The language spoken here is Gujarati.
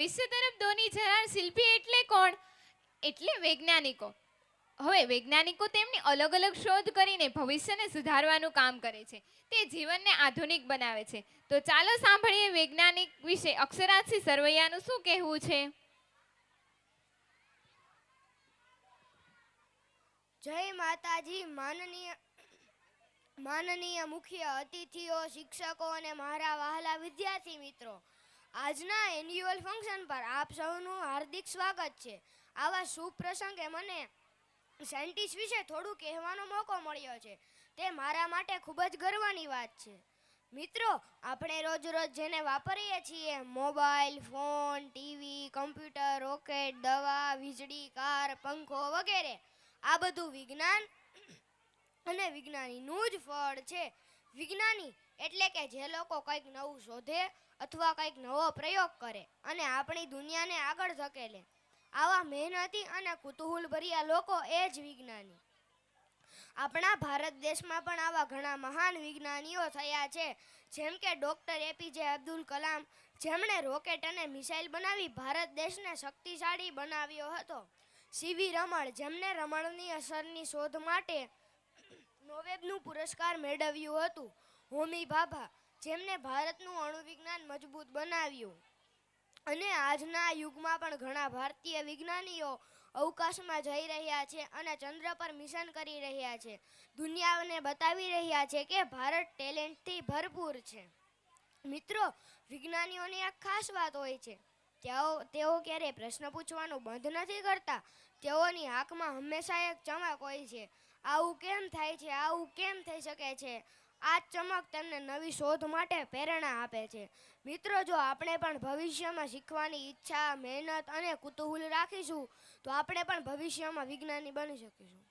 વિશ્વ તરફ દોની જનાર શિલ્પી એટલે કોણ? એટલે વૈજ્ઞાનિકો. હવે વૈજ્ઞાનિકો તેમની અલગ અલગ શોધ કરીને ભવિષ્યને સુધારવાનું કામ કરે છે. તે જીવનને આધુનિક બનાવે છે. તો ચાલો સાંભળીએ વૈજ્ઞાનિક વિશે અક્ષરાજસિંહ સરવૈયાનું શું કહેવું છે. જય માતાજી. માનનીય મુખ્ય અતિથિઓ, શિક્ષકો અને મારા વહાલા વિદ્યાર્થી મિત્રો, આજના એન્યુઅલ ફંક્શન પર આપ સૌનું હાર્દિક સ્વાગત છે. આવા શુભ પ્રસંગે મને સાયન્ટિસ્ટ વિશે થોડું કહેવાનો મોકો મળ્યો છે, તે મારા માટે ખૂબ જ ગર્વની વાત છે. મિત્રો, આપણે રોજ જેને વાપરીએ છીએ, mobile phone, TV, computer, rocket, દવા, વીજળી, કાર, પંખો વગેરે, આ બધું વિજ્ઞાન અને વિજ્ઞાનીનું જ ફળ છે. વિજ્ઞાની એટલે કે જે લોકો કંઈક નવું શોધે અથવા કંઈક નવો પ્રયોગ કરે અને આપણી દુનિયાને આગળ ધકેલે. આવા મહેનતી અને કુતૂહલભર્યા લોકો એ જ વિજ્ઞાની. આપણા ભારત દેશમાં પણ આવા ઘણા મહાન વિજ્ઞાનીઓ થયા છે, જેમ કે ડૉક્ટર એપીજે અબ્દુલ કલામ, જેમણે રોકેટ અને મિસાઇલ બનાવી ભારત દેશને શક્તિશાળી બનાવ્યો હતો. સીવી રમણ, જેમણે રમણની અસરની શોધ માટે નોબેલ પુરસ્કાર મેળવ્યું હતું. હોમી ભાભા, જેમણે ભારતનું અણુવિજ્ઞાન મજબૂત બનાવ્યું. અને આજના યુગમાં પણ ઘણા ભારતીય વિજ્ઞાનીઓ અવકાશમાં જઈ રહ્યા છે અને ચંદ્ર પર મિશન કરી રહ્યા છે. દુનિયાને બતાવી રહ્યા છે કે ભારત ટેલેન્ટથી ભરપૂર છે. મિત્રો, વિજ્ઞાનીઓની એક ખાસ વાત હોય છે. તેઓ ક્યારેય પ્રશ્ન પૂછવાનું બંધ નથી કરતા. તેઓની આંખમાં હંમેશા એક ચમક હોય છે. આવું કેમ થાય છે? આવું કેમ થઈ શકે છે? આ ચમક તેમને નવી શોધ માટે પ્રેરણા આપે છે. મિત્રો, જો આપણે પણ ભવિષ્યમાં શીખવાની ઈચ્છા, મહેનત અને કુતૂહલ રાખીશું, તો આપણે પણ ભવિષ્યમાં વિજ્ઞાની બની શકીશું.